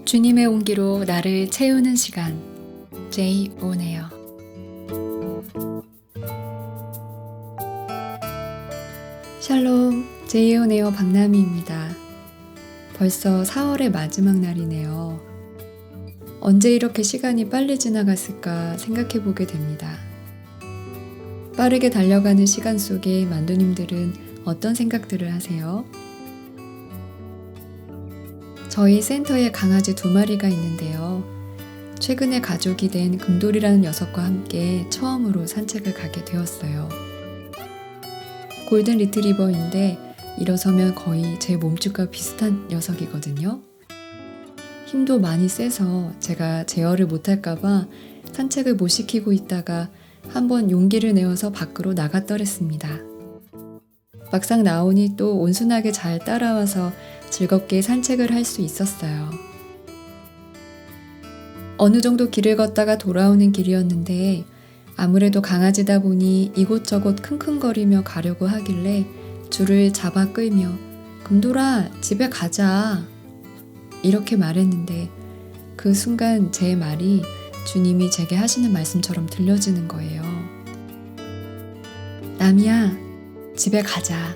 주님의 온기로 나를 채우는 시간, 제이 오네요. 샬롬, 제이 오네요 박나미입니다. 벌써 4월의 마지막 날이네요. 언제 이렇게 시간이 빨리 지나갔을까 생각해 보게 됩니다. 빠르게 달려가는 시간 속에 만두님들은 어떤 생각들을 하세요? 저희 센터에 강아지 2마리가 있는데요. 최근에 가족이 된 금돌이라는 녀석과 함께 처음으로 산책을 가게 되었어요. 골든 리트리버인데 일어서면 거의 제 몸집과 비슷한 녀석이거든요. 힘도 많이 세서 제가 제어를 못할까봐 산책을 못 시키고 있다가 한번 용기를 내어서 밖으로 나갔더랬습니다. 막상 나오니 또 온순하게 잘 따라와서 즐겁게 산책을 할 수 있었어요. 어느 정도 길을 걷다가 돌아오는 길이었는데 아무래도 강아지다 보니 이곳저곳 킁킁거리며 가려고 하길래 줄을 잡아 끌며 금돌아 집에 가자 이렇게 말했는데 그 순간 제 말이 주님이 제게 하시는 말씀처럼 들려지는 거예요. 남이야 집에 가자.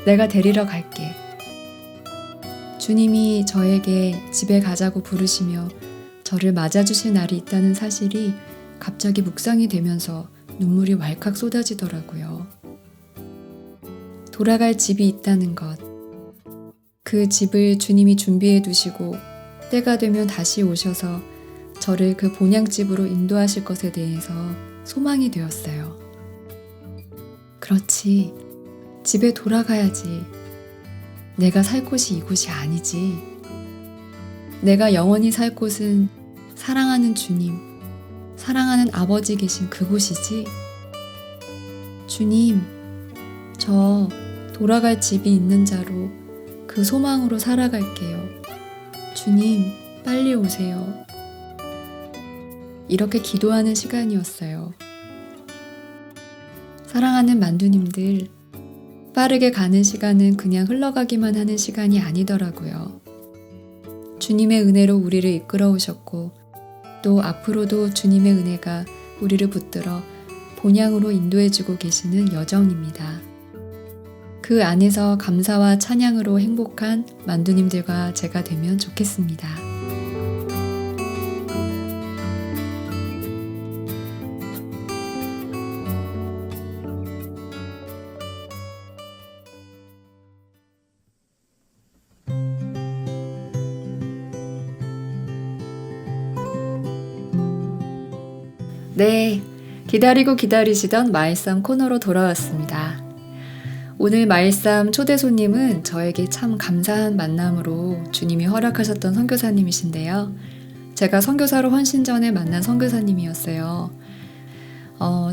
내가 데리러 갈게. 주님이 저에게 집에 가자고 부르시며 저를 맞아주실 날이 있다는 사실이 갑자기 묵상이 되면서 눈물이 왈칵 쏟아지더라고요. 돌아갈 집이 있다는 것. 그 집을 주님이 준비해 두시고 때가 되면 다시 오셔서 저를 그 본향집으로 인도하실 것에 대해서 소망이 되었어요. 그렇지. 집에 돌아가야지. 내가 살 곳이 이곳이 아니지. 내가 영원히 살 곳은 사랑하는 주님, 사랑하는 아버지 계신 그곳이지. 주님, 저 돌아갈 집이 있는 자로 그 소망으로 살아갈게요. 주님, 빨리 오세요. 이렇게 기도하는 시간이었어요. 사랑하는 만두님들, 빠르게 가는 시간은 그냥 흘러가기만 하는 시간이 아니더라고요. 주님의 은혜로 우리를 이끌어 오셨고 또 앞으로도 주님의 은혜가 우리를 붙들어 본향으로 인도해주고 계시는 여정입니다. 그 안에서 감사와 찬양으로 행복한 만두님들과 제가 되면 좋겠습니다. 네, 기다리고 기다리시던 말씀 코너로 돌아왔습니다. 오늘 말씀 초대 손님은 저에게 참 감사한 만남으로 주님이 허락하셨던 선교사님이신데요. 제가 선교사로 헌신 전에 만난 선교사님이었어요.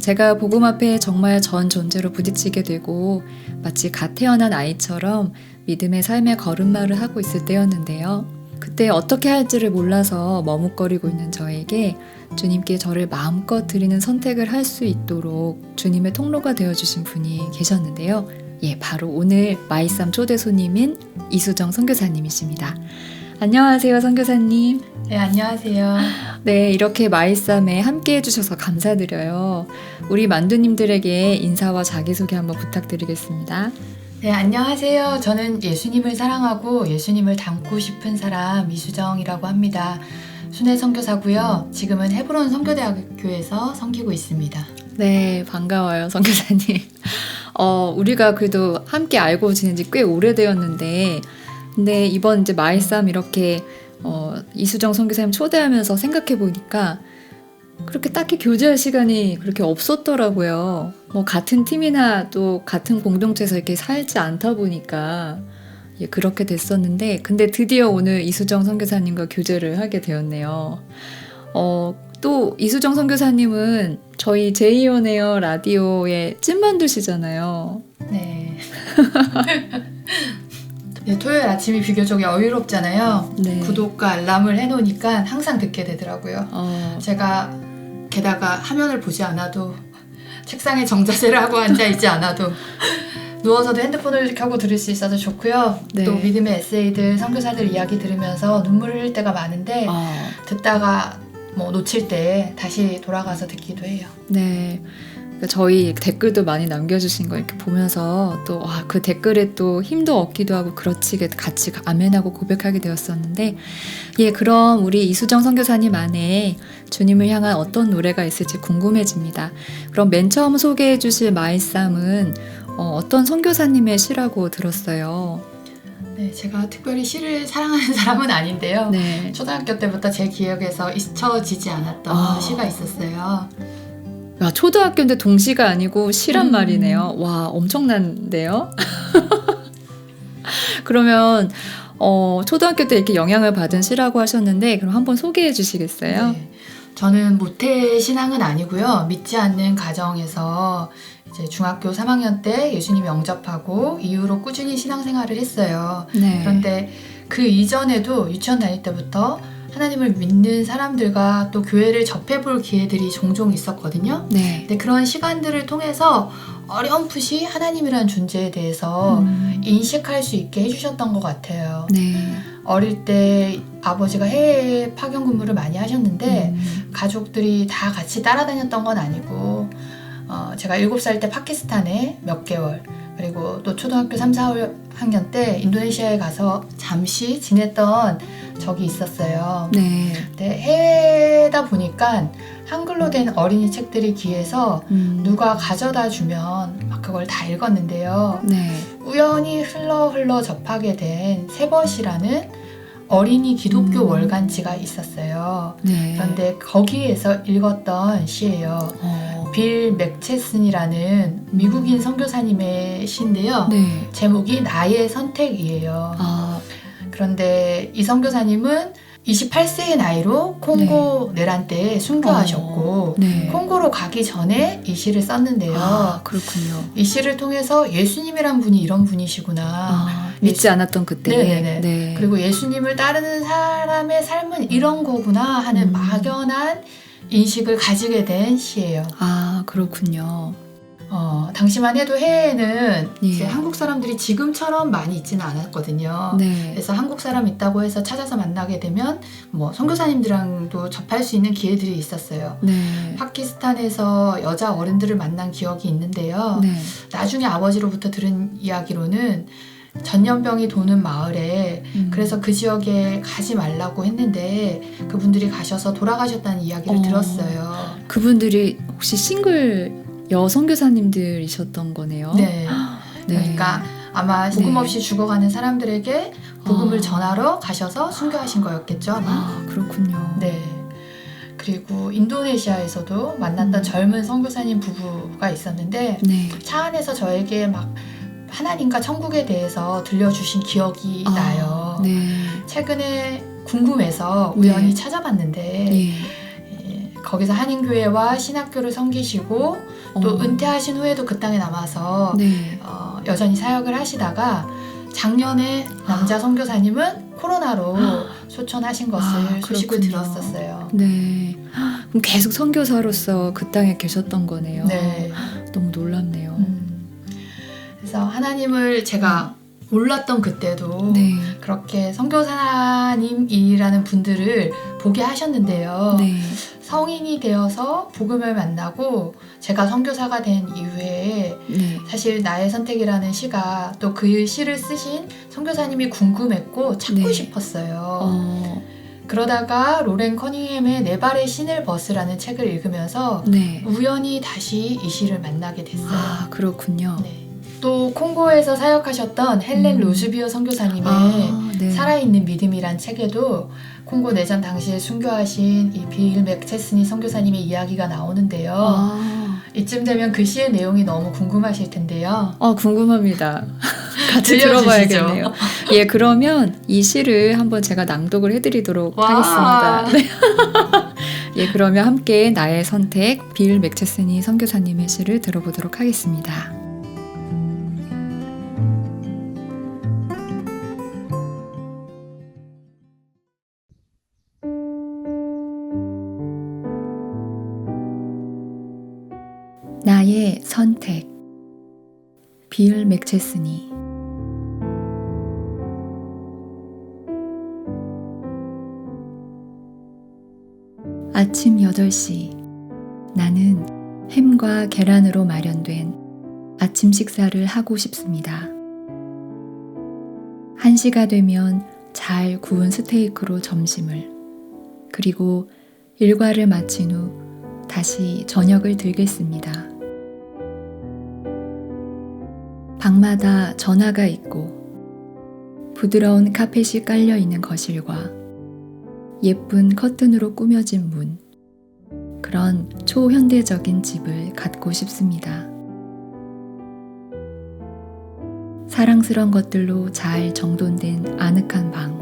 제가 복음 앞에 정말 전 존재로 부딪히게 되고 마치 갓 태어난 아이처럼 믿음의 삶의 걸음마를 하고 있을 때였는데요. 그때 어떻게 할지를 몰라서 머뭇거리고 있는 저에게 주님께 저를 마음껏 드리는 선택을 할 수 있도록 주님의 통로가 되어주신 분이 계셨는데요. 바로 오늘 마이쌈 초대 손님인 이수정 선교사님이십니다. 안녕하세요, 선교사님. 네, 안녕하세요. 네, 이렇게 마이쌈에 함께 해주셔서 감사드려요. 우리 만두님들에게 인사와 자기소개 한번 부탁드리겠습니다. 네, 안녕하세요. 저는 예수님을 사랑하고 예수님을 닮고 싶은 사람 이수정이라고 합니다. 순회 선교사고요. 지금은 헤브론 선교대학교에서 섬기고 있습니다. 네, 반가워요, 선교사님. 우리가 그래도 함께 알고 지낸 지 꽤 오래되었는데 근데 이번 이제 마이쌈 이렇게 이수정 선교사님 초대하면서 생각해 보니까 그렇게 딱히 교제할 시간이 그렇게 없었더라고요. 같은 팀이나 또 같은 공동체에서 이렇게 살지 않다 보니까 그렇게 됐었는데 근데 드디어 오늘 이수정 선교사님과 교제를 하게 되었네요. 또 이수정 선교사님은 저희 제이온에어 라디오의 찐만두시잖아요. 네. 네, 토요일 아침이 비교적 여유롭잖아요. 네. 구독과 알람을 해놓으니까 항상 듣게 되더라고요. 제가 게다가 화면을 보지 않아도 책상에 정자세를 하고 앉아있지 않아도 누워서도 핸드폰을 켜고 들을 수 있어서 좋고요. 네. 또 믿음의 에세이들, 선교사들 이야기 들으면서 눈물 흘릴 때가 많은데 듣다가 뭐 놓칠 때 다시 돌아가서 듣기도 해요. 네. 그러니까 저희 댓글도 많이 남겨주신 거 이렇게 보면서 또 그 댓글에 또 힘도 얻기도 하고 그렇지게 같이 아멘하고 고백하게 되었었는데, 예, 그럼 우리 이수정 선교사님 안에 주님을 향한 어떤 노래가 있을지 궁금해집니다. 그럼 맨 처음 소개해 주실 마이쌈은 어떤 선교사님의 시라고 들었어요? 네, 제가 특별히 시를 사랑하는 사람은 아닌데요. 네. 초등학교 때부터 제 기억에서 잊혀지지 않았던 시가 있었어요. 야, 초등학교인데 동시가 아니고 시란 말이네요. 와, 엄청난데요? 그러면 초등학교 때 이렇게 영향을 받은 시라고 하셨는데 그럼 한번 소개해 주시겠어요? 네, 저는 모태 신앙은 아니고요. 믿지 않는 가정에서 이제 중학교 3학년 때 예수님 영접하고 이후로 꾸준히 신앙생활을 했어요. 네. 그런데 그 이전에도 유치원 다닐 때부터 하나님을 믿는 사람들과 또 교회를 접해볼 기회들이 종종 있었거든요. 네. 근데 그런 시간들을 통해서 어렴풋이 하나님이란 존재에 대해서 인식할 수 있게 해주셨던 것 같아요. 네. 어릴 때 아버지가 해외 파견 근무를 많이 하셨는데 가족들이 다 같이 따라다녔던 건 아니고 제가 7살 때 파키스탄에 몇 개월, 그리고 또 초등학교 3, 4학년 때 인도네시아에 가서 잠시 지냈던 적이 있었어요. 네. 근데 해외다 보니까 한글로 된 어린이 책들이 귀해서 누가 가져다 주면 막 그걸 다 읽었는데요. 네. 우연히 흘러 접하게 된 세벗이라는 어린이 기독교 월간지가 있었어요. 네. 그런데 거기에서 읽었던 시예요. 빌 맥체슨이라는 미국인 선교사님의 시인데요. 네. 제목이 나의 선택이에요. 아, 그런데 이 선교사님은 28세의 나이로 콩고 내란 때 순교하셨고 네. 콩고로 가기 전에 이 시를 썼는데요. 아, 그렇군요. 이 시를 통해서 예수님이란 분이 이런 분이시구나. 아, 믿지 않았던 그때. 네네네. 네. 그리고 예수님을 따르는 사람의 삶은 이런 거구나 하는 막연한 인식을 가지게 된 시예요. 아, 그렇군요. 당시만 해도 해외에는 예. 이제 한국 사람들이 지금처럼 많이 있지는 않았거든요. 네. 그래서 한국 사람 있다고 해서 찾아서 만나게 되면 뭐 선교사님들랑도 접할 수 있는 기회들이 있었어요. 네. 파키스탄에서 여자 어른들을 만난 기억이 있는데요. 네. 나중에 아버지로부터 들은 이야기로는 전염병이 도는 마을에 그래서 그 지역에 가지 말라고 했는데 그분들이 가셔서 돌아가셨다는 이야기를 들었어요. 그분들이 혹시 싱글 여선교사님들이셨던 거네요. 네. 네. 그러니까 아마 복음 네. 없이 죽어가는 사람들에게 복음을 아. 전하러 가셔서 순교하신 거였겠죠, 아마. 아, 그렇군요. 네. 그리고 인도네시아에서도 만났던 젊은 선교사님 부부가 있었는데 네. 차 안에서 저에게 막 하나님과 천국에 대해서 들려주신 기억이 나요. 네. 최근에 궁금해서 우연히 네. 찾아봤는데 예. 거기서 한인교회와 신학교를 섬기시고 또 은퇴하신 후에도 그 땅에 남아서 네. 여전히 사역을 하시다가 작년에 남자 선교사님은 코로나로 소천하신 것을 소식을 그렇군요. 들었었어요. 네. 그럼 계속 선교사로서 그 땅에 계셨던 거네요. 네. 너무 놀랍네요. 그래서 하나님을 제가 몰랐던 그때도 네. 그렇게 선교사님이라는 분들을 보게 하셨는데요. 네. 성인이 되어서 복음을 만나고 제가 선교사가 된 이후에 네. 사실 나의 선택이라는 시가 또 그 시를 쓰신 선교사님이 궁금했고 찾고 네. 싶었어요. 그러다가 로렌 커닝햄의 내 발의 신을 벗으라는 책을 읽으면서 네. 우연히 다시 이 시를 만나게 됐어요. 아, 그렇군요. 네. 또 콩고에서 사역하셨던 헬렌 로즈비어 선교사님의 네. 살아있는 믿음이란 책에도 콩고 내전 당시에 순교하신 이 빌 맥체스니 선교사님의 이야기가 나오는데요. 이쯤 되면 그 시의 내용이 너무 궁금하실 텐데요. 궁금합니다. 같이 들려주시죠. 들어봐야겠네요. 예, 그러면 이 시를 한번 제가 낭독을 해드리도록 와. 하겠습니다. 네. 예, 그러면 함께 나의 선택 빌 맥체스니 선교사님의 시를 들어보도록 하겠습니다. 나의 선택 빌 맥체스니. 아침 8시, 나는 햄과 계란으로 마련된 아침 식사를 하고 싶습니다. 1시가 되면 잘 구운 스테이크로 점심을, 그리고 일과를 마친 후 다시 저녁을 들겠습니다. 방마다 전화가 있고 부드러운 카펫이 깔려 있는 거실과 예쁜 커튼으로 꾸며진 문, 그런 초현대적인 집을 갖고 싶습니다. 사랑스러운 것들로 잘 정돈된 아늑한 방,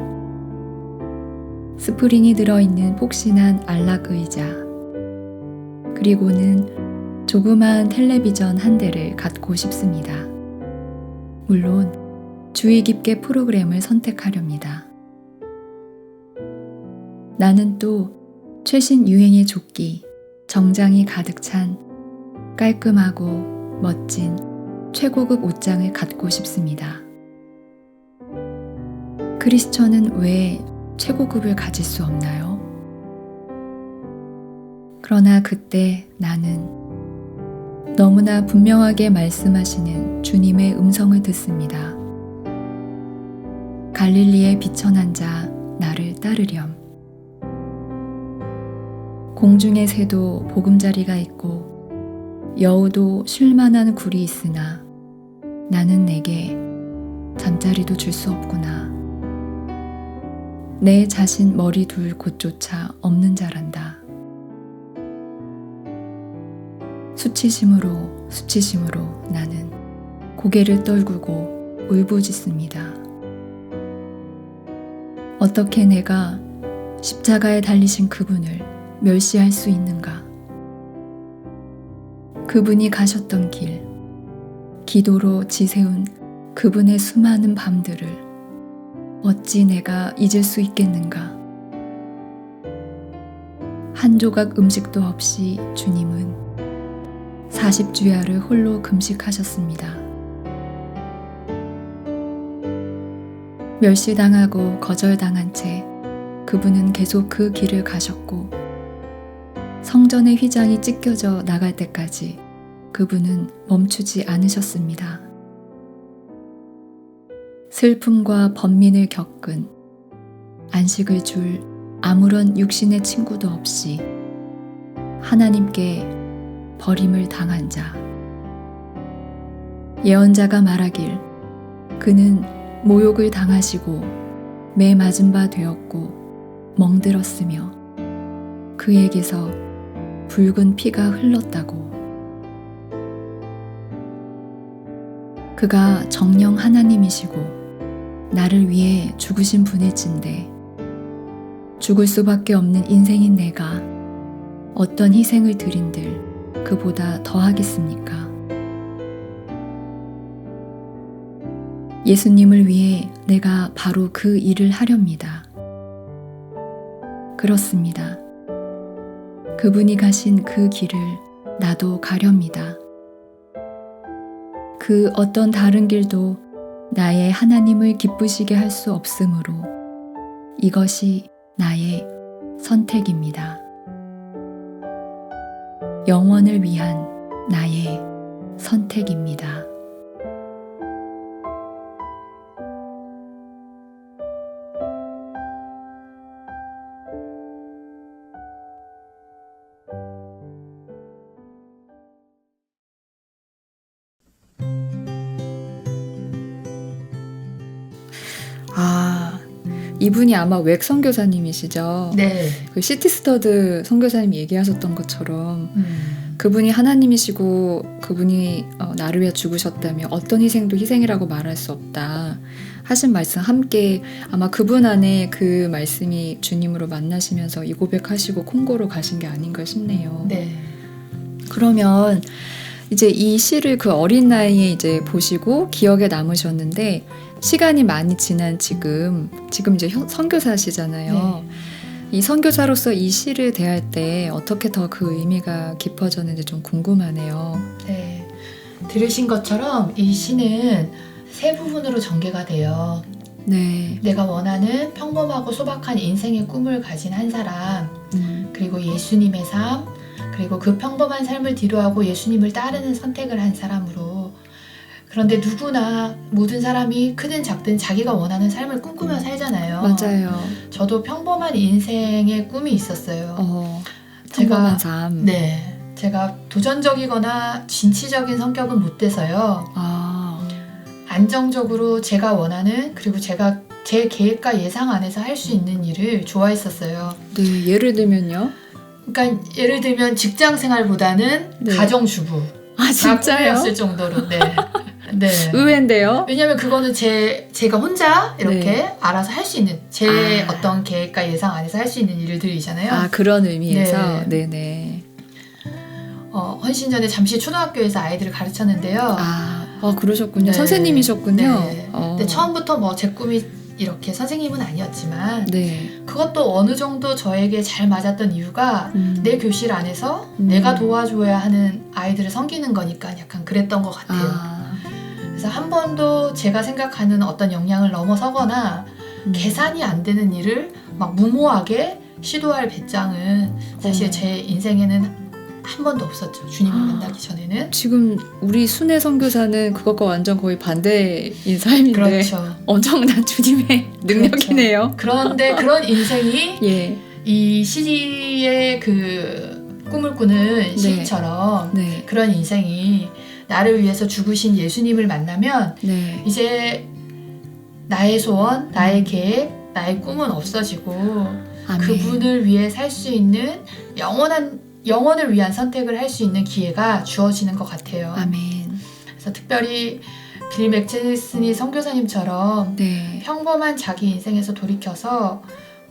스프링이 들어있는 폭신한 안락 의자, 그리고는 조그마한 텔레비전 한 대를 갖고 싶습니다. 물론 주의 깊게 프로그램을 선택하렵니다. 나는 또 최신 유행의 조끼, 정장이 가득 찬 깔끔하고 멋진 최고급 옷장을 갖고 싶습니다. 크리스천은 왜 최고급을 가질 수 없나요? 그러나 그때 나는 너무나 분명하게 말씀하시는 주님의 음성을 듣습니다. 갈릴리에 비천한 자 나를 따르렴. 공중의 새도 보금자리가 있고 여우도 쉴만한 굴이 있으나 나는 내게 잠자리도 줄 수 없구나. 내 자신 머리 둘 곳조차 없는 자란다. 수치심으로 나는 고개를 떨구고 울부짖습니다. 어떻게 내가 십자가에 달리신 그분을 멸시할 수 있는가? 그분이 가셨던 길, 기도로 지새운 그분의 수많은 밤들을 어찌 내가 잊을 수 있겠는가? 한 조각 음식도 없이 주님은 40주야를 홀로 금식하셨습니다. 멸시당하고 거절당한 채 그분은 계속 그 길을 가셨고 성전의 휘장이 찢겨져 나갈 때까지 그분은 멈추지 않으셨습니다. 슬픔과 번민을 겪은, 안식을 줄 아무런 육신의 친구도 없이 하나님께 버림을 당한 자. 예언자가 말하길 그는 모욕을 당하시고 매 맞은 바 되었고 멍들었으며 그에게서 붉은 피가 흘렀다고. 그가 정녕 하나님이시고 나를 위해 죽으신 분일진데 죽을 수밖에 없는 인생인 내가 어떤 희생을 드린들 그보다 더하겠습니까? 예수님을 위해 내가 바로 그 일을 하렵니다. 그렇습니다. 그분이 가신 그 길을 나도 가렵니다. 그 어떤 다른 길도 나의 하나님을 기쁘시게 할 수 없으므로 이것이 나의 선택입니다. 영원을 위한 나의 선택입니다. 이분이 아마 웩 선교사님이시죠? 네. 그 시티스터드 선교사님이 얘기하셨던 것처럼 그분이 하나님이시고 그분이 나를 위해 죽으셨다면 어떤 희생도 희생이라고 말할 수 없다 하신 말씀 함께 아마 그분 안에 그 말씀이 주님으로 만나시면서 이 고백하시고 콩고로 가신 게 아닌가 싶네요. 네. 그러면 이제 이 시를 그 어린 나이에 이제 보시고 기억에 남으셨는데 시간이 많이 지난 지금 이제 선교사시잖아요. 네. 이 선교사로서 이 시를 대할 때 어떻게 더 그 의미가 깊어졌는지 좀 궁금하네요. 네. 들으신 것처럼 이 시는 세 부분으로 전개가 돼요. 네. 내가 원하는 평범하고 소박한 인생의 꿈을 가진 한 사람, 그리고 예수님의 삶, 그리고 그 평범한 삶을 뒤로하고 예수님을 따르는 선택을 한 사람으로. 그런데 누구나 모든 사람이 크든 작든 자기가 원하는 삶을 꿈꾸며 살잖아요. 맞아요. 저도 평범한 인생의 꿈이 있었어요. 평범한 삶. 네, 제가 도전적이거나 진취적인 성격은 못 돼서요. 안정적으로 제가 원하는, 그리고 제가 제 계획과 예상 안에서 할 수 있는 일을 좋아했었어요. 네, 예를 들면요? 그러니까 예를 들면 직장 생활보다는 네. 가정주부. 아, 진짜요? 꿈이었을 정도로. 네. 네. 의외인데요? 왜냐면 그거는 제가 혼자 이렇게 네. 알아서 할 수 있는, 제 아. 어떤 계획과 예상 안에서 할 수 있는 일들이잖아요. 아, 그런 의미에서? 네. 네네. 헌신 전에 잠시 초등학교에서 아이들을 가르쳤는데요. 그러셨군요. 네. 선생님이셨군요. 네. 근데 처음부터 뭐 제 꿈이 이렇게 선생님은 아니었지만 네. 그것도 어느 정도 저에게 잘 맞았던 이유가 내 교실 안에서 음. 내가 도와줘야 하는 아이들을 섬기는 거니까 약간 그랬던 것 같아요. 그래서 한 번도 제가 생각하는 어떤 역량을 넘어서거나 계산이 안 되는 일을 막 무모하게 시도할 배짱은 사실 제 인생에는 한 번도 없었죠. 주님을 만나기 전에는. 지금 우리 순애 선교사는 그것과 완전 거의 반대인 삶인데 그렇죠. 엄청난 주님의 능력이네요. 그런데 그런 인생이 예. 이 시리의 그 꿈을 꾸는 시인처럼 네. 그런 인생이 나를 위해서 죽으신 예수님을 만나면 네. 이제 나의 소원, 나의 계획, 나의 꿈은 없어지고 아멘. 그분을 위해 살 수 있는 영혼을 위한 선택을 할 수 있는 기회가 주어지는 것 같아요. 아멘. 그래서 특별히 빌 맥체슨이 선교사님처럼 네. 평범한 자기 인생에서 돌이켜서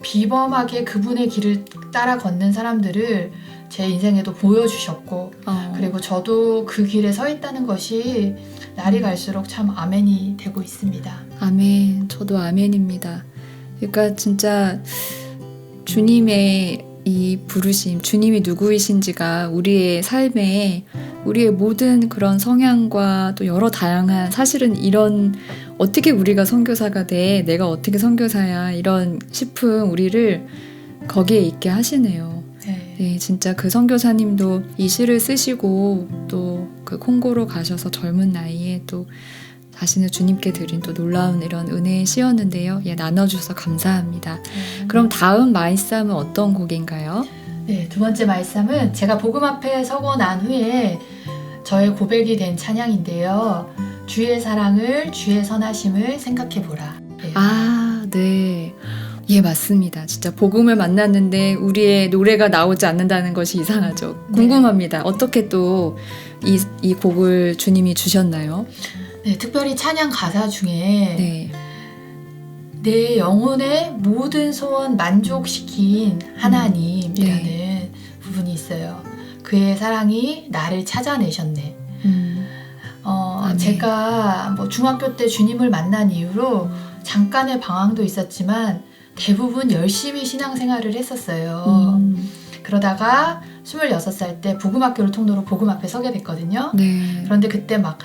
비범하게 그분의 길을 따라 걷는 사람들을 제 인생에도 보여주셨고 그리고 저도 그 길에 서 있다는 것이 날이 갈수록 참 아멘이 되고 있습니다. 아멘. 저도 아멘입니다. 그러니까 진짜 주님의 이 부르심, 주님이 누구이신지가 우리의 삶에 우리의 모든 그런 성향과 또 여러 다양한 사실은 이런 어떻게 우리가 선교사가 돼, 내가 어떻게 선교사야 이런 싶은 우리를 거기에 있게 하시네요. 네, 진짜 그 선교사님도 이 시를 쓰시고 또 그 콩고로 가셔서 젊은 나이에 또 자신을 주님께 드린 또 놀라운 이런 은혜의 시였는데요. 예, 나눠주셔서 감사합니다. 그럼 다음 마이쌈은 어떤 곡인가요? 네, 두 번째 말씀은 제가 복음 앞에 서고 난 후에 저의 고백이 된 찬양인데요. 주의 사랑을, 주의 선하심을 생각해보라. 네. 네. 예, 맞습니다. 진짜 복음을 만났는데 우리의 노래가 나오지 않는다는 것이 이상하죠. 궁금합니다. 어떻게 또 이 곡을 주님이 주셨나요? 네, 특별히 찬양 가사 중에 네. 내 영혼의 모든 소원 만족시킨 하나님이라는 부분이 있어요. 그의 사랑이 나를 찾아내셨네. 제가 뭐 중학교 때 주님을 만난 이후로 잠깐의 방황도 있었지만 대부분 열심히 신앙생활을 했었어요. 그러다가 26살 때 복음학교를 통로로 복음 앞에 서게 됐거든요. 네. 그런데 그때 막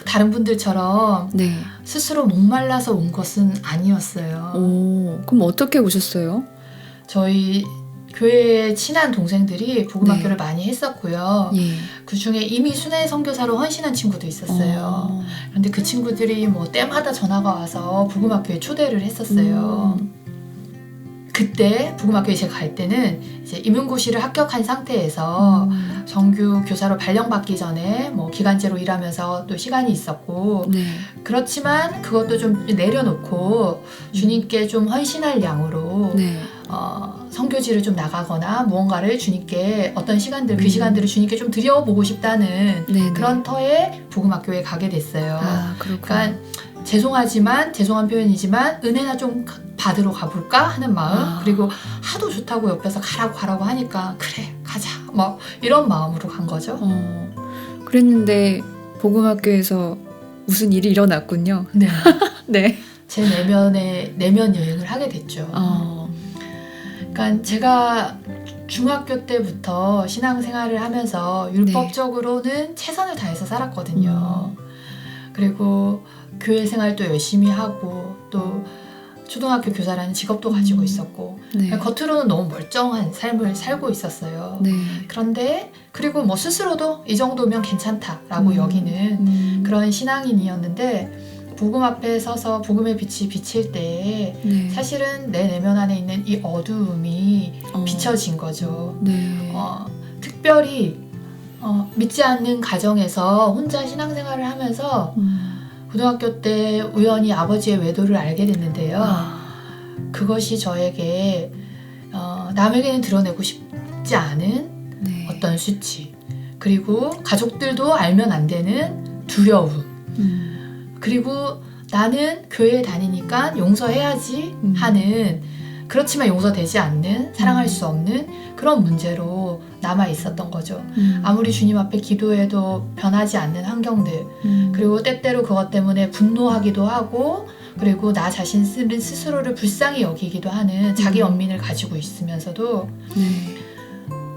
다른 분들처럼 네. 스스로 목말라서 온 것은 아니었어요. 그럼 어떻게 오셨어요? 저희 교회에 친한 동생들이 복음학교를 많이 했었고요. 예. 그 중에 이미 순회 선교사로 헌신한 친구도 있었어요. 그런데 그 친구들이 뭐 때마다 전화가 와서 복음학교에 초대를 했었어요. 그때 복음학교에 제가 갈 때는 이제 임용고시를 합격한 상태에서 정규 교사로 발령받기 전에 뭐 기간제로 일하면서 또 시간이 있었고 네. 그렇지만 그것도 좀 내려놓고 주님께 좀 헌신할 양으로 네. 선교지를 좀 나가거나 무언가를 주님께 어떤 시간들 그 시간들을 주님께 좀 드려보고 싶다는 그런 터에 복음학교에 가게 됐어요. 그러니까 죄송한 표현이지만 은혜나 좀 받으러 가볼까 하는 마음 그리고 하도 좋다고 옆에서 가라고 하니까 그래 가자 뭐 이런 마음으로 간 거죠. 그랬는데 복음학교에서 무슨 일이 일어났군요. 네. 네. 제 내면 여행을 하게 됐죠. 그러니까 제가 중학교 때부터 신앙생활을 하면서 율법적으로는 최선을 다해서 살았거든요. 그리고 교회 생활도 열심히 하고 또 초등학교 교사라는 직업도 가지고 있었고 네. 겉으로는 너무 멀쩡한 삶을 살고 있었어요. 네. 그런데 그리고 뭐 스스로도 이 정도면 괜찮다라고 여기는 그런 신앙인이었는데 복음 앞에 서서 복음의 빛이 비칠 때에 네. 사실은 내 내면 안에 있는 이 어두움이 비춰진 거죠. 네. 특별히 믿지 않는 가정에서 혼자 신앙생활을 하면서 고등학교 때 우연히 아버지의 외도를 알게 됐는데요. 그것이 저에게 남에게는 드러내고 싶지 않은 네. 어떤 수치, 그리고 가족들도 알면 안 되는 두려움, 그리고 나는 교회에 다니니까 용서해야지 하는, 그렇지만 용서되지 않는, 사랑할 수 없는 그런 문제로 남아 있었던 거죠. 아무리 주님 앞에 기도해도 변하지 않는 환경들, 그리고 때때로 그것 때문에 분노하기도 하고, 그리고 나 자신 스스로를 불쌍히 여기기도 하는 자기 연민을 가지고 있으면서도 네.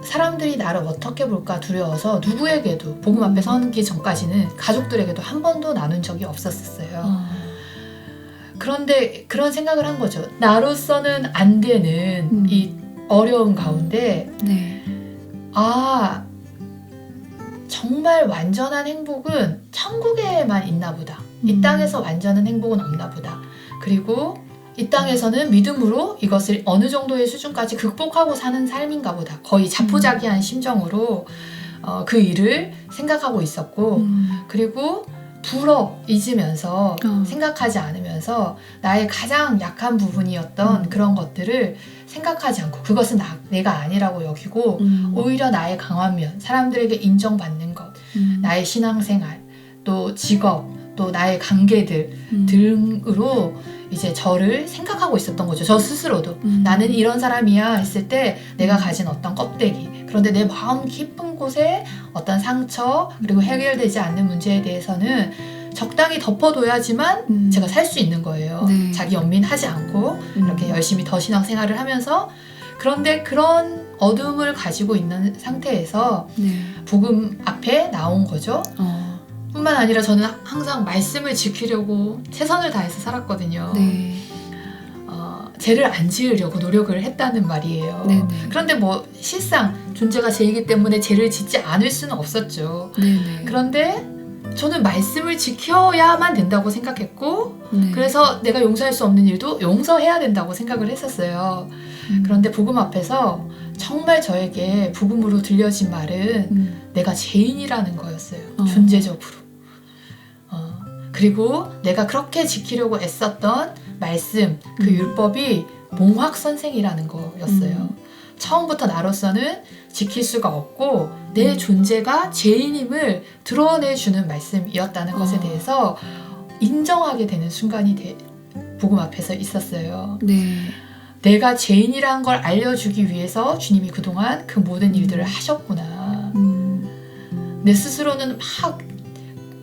사람들이 나를 어떻게 볼까 두려워서 누구에게도 복음 앞에 서기 전까지는 가족들에게도 한 번도 나눈 적이 없었어요. 그런데 그런 생각을 한 거죠. 나로서는 안 되는 이 어려움 가운데 네. 정말 완전한 행복은 천국에만 있나 보다. 이 땅에서 완전한 행복은 없나 보다. 그리고 이 땅에서는 믿음으로 이것을 어느 정도의 수준까지 극복하고 사는 삶인가 보다. 거의 자포자기한 심정으로 그 일을 생각하고 있었고, 그리고 잊으면서 생각하지 않으면서 나의 가장 약한 부분이었던 그런 것들을 생각하지 않고, 그것은 내가 아니라고 여기고 오히려 나의 강한 면, 사람들에게 인정받는 것, 나의 신앙생활, 또 직업, 또 나의 관계들 등으로 이제 저를 생각하고 있었던 거죠. 저 스스로도 나는 이런 사람이야 했을 때 내가 가진 어떤 껍데기, 그런데 내 마음 깊은 곳에 어떤 상처, 그리고 해결되지 않는 문제에 대해서는 적당히 덮어둬야지만 제가 살 수 있는 거예요. 네. 자기 연민하지 않고 이렇게 열심히 더 신앙생활을 하면서. 그런데 그런 어둠을 가지고 있는 상태에서 네. 복음 앞에 나온 거죠. 뿐만 아니라 저는 항상 말씀을 지키려고 최선을 다해서 살았거든요. 네. 죄를 안 지으려고 노력을 했다는 말이에요. 네네. 그런데 뭐 실상 존재가 죄이기 때문에 죄를 짓지 않을 수는 없었죠. 네네. 그런데 저는 말씀을 지켜야만 된다고 생각했고, 네. 그래서 내가 용서할 수 없는 일도 용서해야 된다고 생각을 했었어요. 그런데 복음 앞에서 정말 저에게 복음으로 들려진 말은 내가 죄인이라는 거였어요. 존재적으로. 그리고 내가 그렇게 지키려고 애썼던 말씀, 그 율법이 몽확선생이라는 거였어요. 처음부터 나로서는 지킬 수가 없고 내 존재가 죄인임을 드러내주는 말씀이었다는 것에 대해서 인정하게 되는 순간이 복음 앞에서 있었어요. 네. 내가 죄인이라는 걸 알려주기 위해서 주님이 그동안 그 모든 일들을 하셨구나. 내 스스로는 막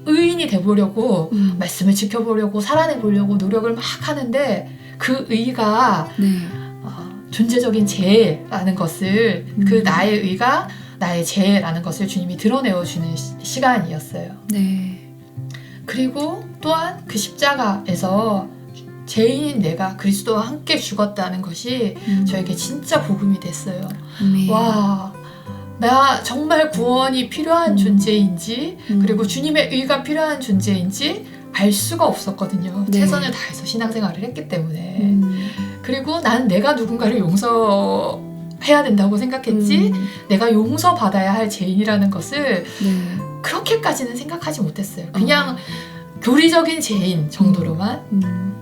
의인이 돼보려고 말씀을 지켜보려고 살아내보려고 노력을 막 하는데 그 의가 네. 존재적인 죄라는 것을 그 나의 의가 나의 죄라는 것을 주님이 드러내어주는 시간이었어요. 네. 그리고 또한 그 십자가에서 죄인인 내가 그리스도와 함께 죽었다는 것이 저에게 진짜 복음이 됐어요. 아멘. 와, 나 정말 구원이 필요한 존재인지 그리고 주님의 의가 필요한 존재인지 알 수가 없었거든요. 네. 최선을 다해서 신앙생활을 했기 때문에. 그리고 나는 내가 누군가를 용서해야 된다고 생각했지 내가 용서받아야 할 죄인이라는 것을 네. 그렇게까지는 생각하지 못했어요. 그냥 교리적인 죄인 정도로만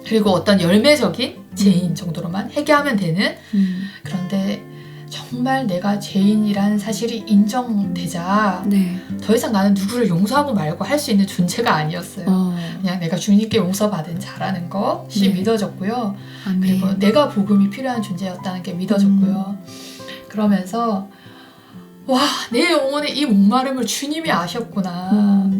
그리고 어떤 열매적인 죄인 정도로만 회개하면 되는. 그런데 정말 내가 죄인이라는 사실이 인정되자 네. 더 이상 나는 누구를 용서하고 말고 할 수 있는 존재가 아니었어요. 그냥 내가 주님께 용서받은 자라는 것이 네. 믿어졌고요. 아멘. 그리고 내가 복음이 필요한 존재였다는 게 믿어졌고요. 그러면서 와, 내 영혼의 이 목마름을 주님이 아셨구나.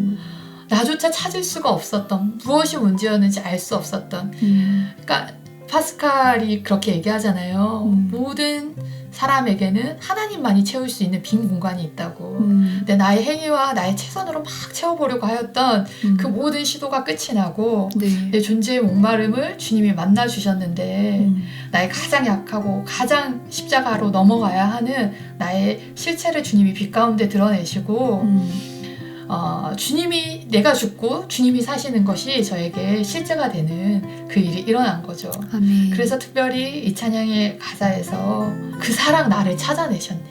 나조차 찾을 수가 없었던 무엇이 문제였는지 알 수 없었던 그러니까 파스칼이 그렇게 얘기하잖아요. 모든 사람에게는 하나님만이 채울 수 있는 빈 공간이 있다고. 근데 나의 행위와 나의 최선으로 막 채워보려고 하였던 그 모든 시도가 끝이 나고 네. 내 존재의 목마름을 주님이 만나주셨는데 나의 가장 약하고 가장 십자가로 넘어가야 하는 나의 실체를 주님이 빛 가운데 드러내시고 주님이 내가 죽고 주님이 사시는 것이 저에게 실제가 되는 그 일이 일어난 거죠. 아멘. 그래서 특별히 이 찬양의 가사에서 그 사랑 나를 찾아내셨네.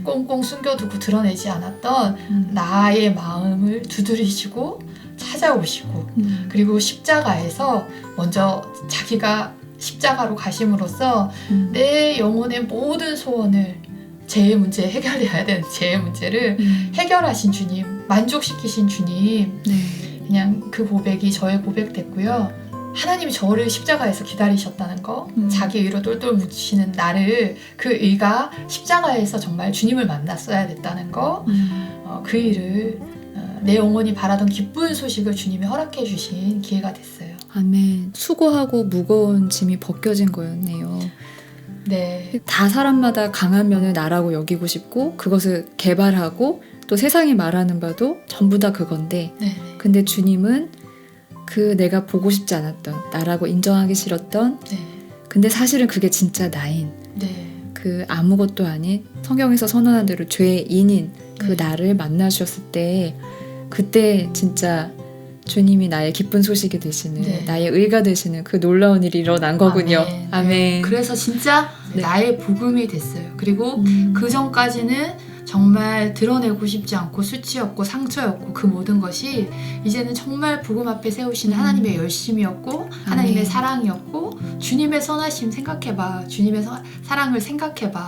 꽁꽁 숨겨두고 드러내지 않았던 나의 마음을 두드리시고 찾아오시고 그리고 십자가에서 먼저 자기가 십자가로 가심으로써 내 영혼의 모든 소원을 제 문제 해결해야 되는 제 문제를 해결하신 주님, 만족시키신 주님. 네. 그냥 그 고백이 저의 고백 됐고요. 하나님이 저를 십자가에서 기다리셨다는 거, 자기 의로 똘똘 묻히는 나를 그 의가 십자가에서 정말 주님을 만났어야 됐다는 거, 그 일을 내 영혼이 바라던 기쁜 소식을 주님이 허락해 주신 기회가 됐어요. 아멘. 수고하고 무거운 짐이 벗겨진 거였네요. 네. 다 사람마다 강한 면을 나라고 여기고 싶고 그것을 개발하고 또 세상이 말하는 바도 전부 다 그건데 네. 근데 주님은 그 내가 보고 싶지 않았던 나라고 인정하기 싫었던 네. 근데 사실은 그게 진짜 나인 네. 그 아무것도 아닌 성경에서 선언한 대로 죄인인 그 네. 나를 만나주셨을 때 그때 진짜 주님이 나의 기쁜 소식이 되시는 네. 나의 의가 되시는 그 놀라운 일이 일어난 거군요. 아멘. 아멘. 네. 그래서 진짜 네. 나의 복음이 됐어요. 그리고 그 전까지는 정말 드러내고 싶지 않고 수치였고 상처였고 그 모든 것이 이제는 정말 복음 앞에 세우시는 하나님의 열심이었고 하나님의 아멘. 사랑이었고 주님의 선하심 생각해봐. 주님의 사랑을 생각해봐.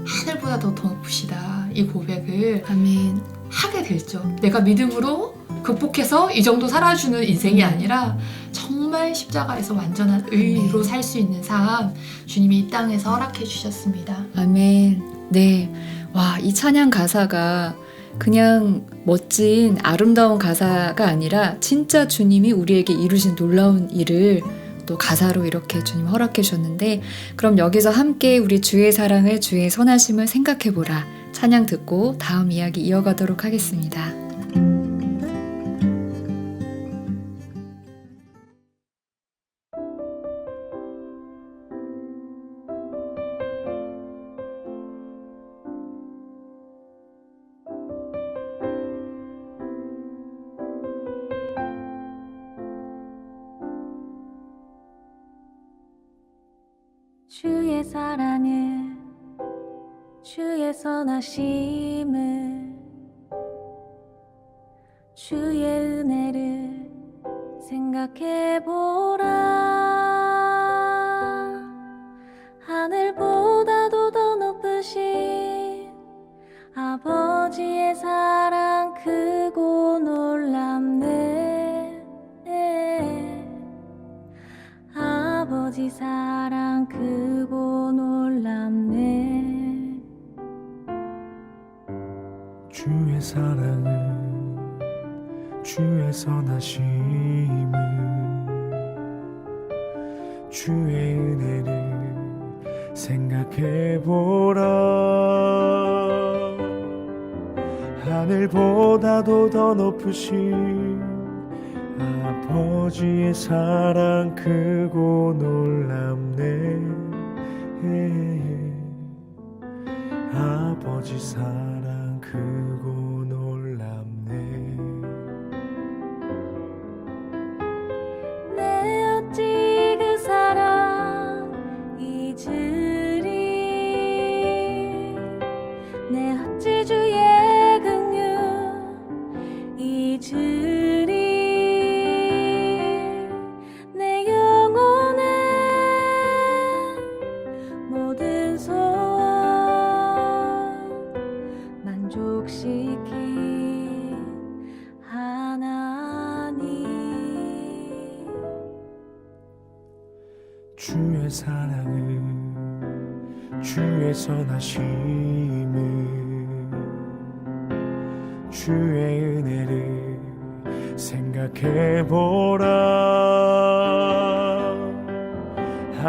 하늘보다 더 높으시다. 이 고백을 아멘. 하게 됐죠. 내가 믿음으로 극복해서 이 정도 살아주는 인생이 아니라 정말 십자가에서 완전한 의로 살 수 있는 삶 주님이 이 땅에서 허락해 주셨습니다. 아멘. 네. 와, 이 찬양 가사가 그냥 멋진 아름다운 가사가 아니라 진짜 주님이 우리에게 이루신 놀라운 일을 또 가사로 이렇게 주님 허락해 주셨는데 그럼 여기서 함께 우리 주의 사랑을 주의 선하심을 생각해 보라. 찬양 듣고 다음 이야기 이어가도록 하겠습니다. 주의 사랑을 주의 선하심을 주의 은혜를 생각해보라. 하늘보다도 더 높으신 아버지의 사랑 크고 놀랍네. 아버지 사랑 크고 놀랍네. 주의 사랑을 주의 선하심을 주의 은혜를 생각해보라. 하늘보다도 더 높으신 아버지의 사랑 크고 놀랍네. 아버지 사랑 크고 놀랍네. 내 어찌 그 사랑 잊으리. 내 어찌 주의 긍휼 잊으리. 내 영혼의 모든 소원 만족시킨 하나님. 주의 사랑을 주의 선하심을 주의 은혜를 생각해보라.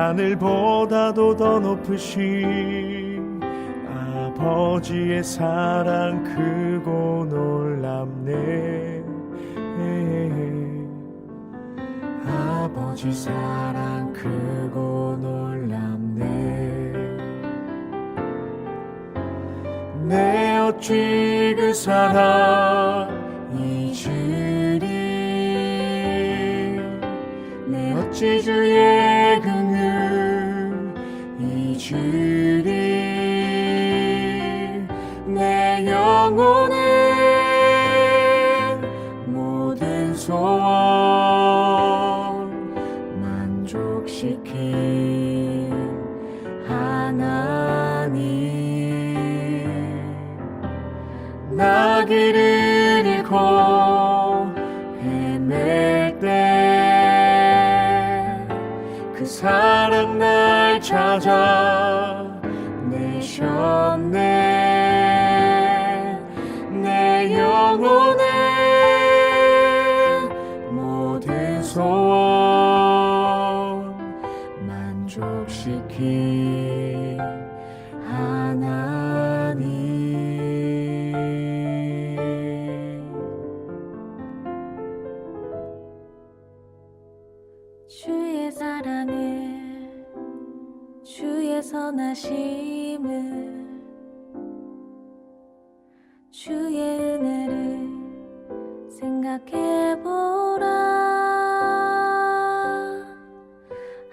하늘보다도 더 높으신 아버지의 사랑 크고 놀랍네. 아버지 사랑 크고 놀랍네. 내 어찌 그 사랑 잊으리. 내 어찌 주의 긍휼 잊으리. 내 영혼의 모든 소원 만족시킨 하나님. 나 길을 잃고 헤맬 때 그 사랑 날 찾아 내셨네. 내 영혼의 모든 소원 만족시킨 하나님. 주의 사랑을 주의 선하심을 주의 은혜를 생각해보라.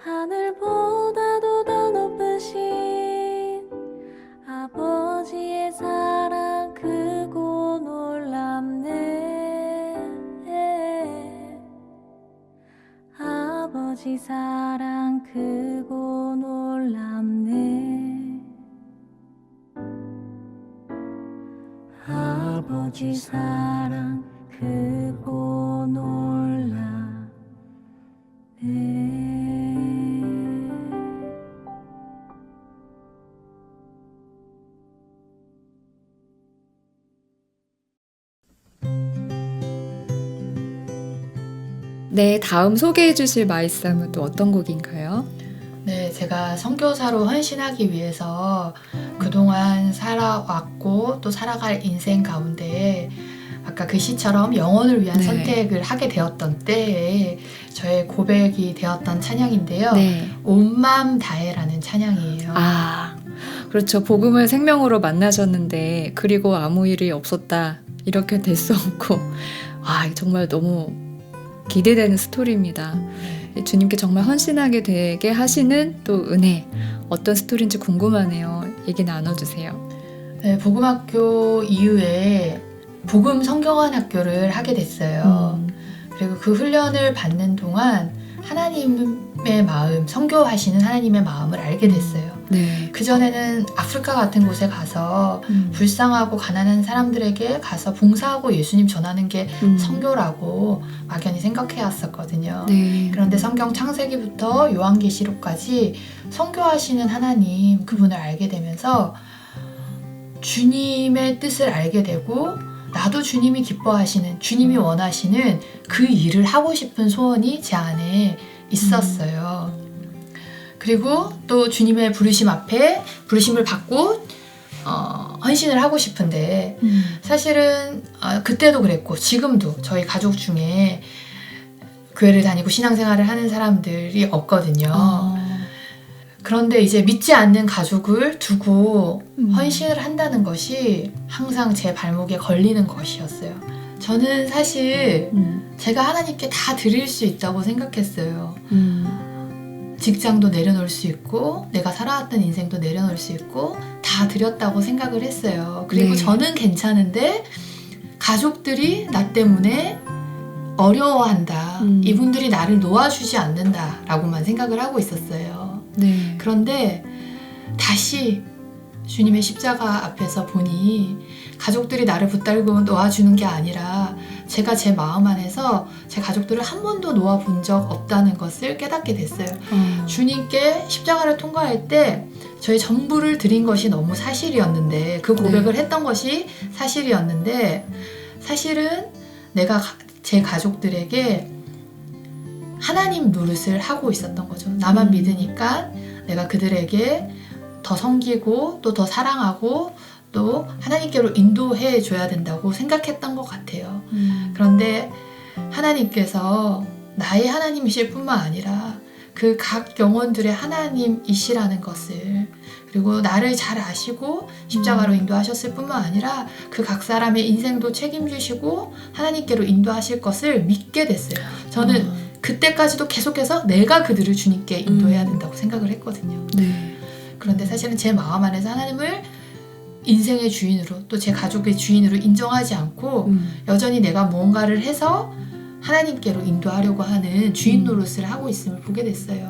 하늘보다도 더 높으신 아버지의 사랑 크고 놀랍네. 아버지 사랑 크고 놀랍네. 아버지 사랑 크고 놀랍네. 네, 다음 소개해 주실 말씀은 또 어떤 곡인가요? 네, 제가 선교사로 헌신하기 위해서 그동안 살아왔고 또 살아갈 인생 가운데 아까 그 시처럼 영혼을 위한 네. 선택을 하게 되었던 때에 저의 고백이 되었던 찬양인데요. 네. 온 마음 다해라는 찬양이에요. 아, 그렇죠. 복음을 생명으로 만나셨는데 그리고 아무 일이 없었다. 이렇게 될 수 없고 아, 정말 너무 기대되는 스토리입니다. 주님께 정말 헌신하게 되게 하시는 또 은혜 어떤 스토리인지 궁금하네요. 얘기 나눠주세요. 네, 복음학교 이후에 복음 성경원 학교를 하게 됐어요. 그리고 그 훈련을 받는 동안 하나님의 마음, 선교하시는 하나님의 마음을 알게 됐어요. 네. 그전에는 아프리카 같은 곳에 가서 불쌍하고 가난한 사람들에게 가서 봉사하고 예수님 전하는 게 선교라고 막연히 생각해 왔었거든요. 네. 그런데 성경 창세기부터 요한계시록까지 선교하시는 하나님 그분을 알게 되면서 주님의 뜻을 알게 되고 나도 주님이 기뻐하시는 주님이 원하시는 그 일을 하고 싶은 소원이 제 안에 있었어요. 그리고 또 주님의 부르심 앞에 부르심을 받고 헌신을 하고 싶은데 사실은 그때도 그랬고 지금도 저희 가족 중에 교회를 다니고 신앙생활을 하는 사람들이 없거든요. 그런데 이제 믿지 않는 가족을 두고 헌신을 한다는 것이 항상 제 발목에 걸리는 것이었어요. 저는 사실 제가 하나님께 다 드릴 수 있다고 생각했어요. 직장도 내려놓을 수 있고 내가 살아왔던 인생도 내려놓을 수 있고 다 드렸다고 생각을 했어요. 그리고 네. 저는 괜찮은데 가족들이 나 때문에 어려워한다. 이분들이 나를 놓아주지 않는다라고만 생각을 하고 있었어요. 네. 그런데 다시 주님의 십자가 앞에서 보니 가족들이 나를 붙들고 놓아주는 게 아니라 제가 제 마음 안에서 제 가족들을 한 번도 놓아본 적 없다는 것을 깨닫게 됐어요. 주님께 십자가를 통과할 때 저의 전부를 드린 것이 너무 사실이었는데 그 고백을 했던 것이 사실이었는데 사실은 내가 제 가족들에게 하나님 노릇을 하고 있었던 거죠. 나만 믿으니까 내가 그들에게 더 섬기고 또 더 사랑하고 또 하나님께로 인도해 줘야 된다고 생각했던 것 같아요. 그런데 하나님께서 나의 하나님이실 뿐만 아니라 그 각 영혼들의 하나님이시라는 것을, 그리고 나를 잘 아시고 십자가로 인도하셨을 뿐만 아니라 그 각 사람의 인생도 책임지시고 하나님께로 인도하실 것을 믿게 됐어요. 저는 그때까지도 계속해서 내가 그들을 주님께 인도해야 된다고 생각을 했거든요. 네. 그런데 사실은 제 마음 안에서 하나님을 인생의 주인으로 또 제 가족의 주인으로 인정하지 않고 여전히 내가 무언가를 해서 하나님께로 인도하려고 하는 주인 노릇을 하고 있음을 보게 됐어요.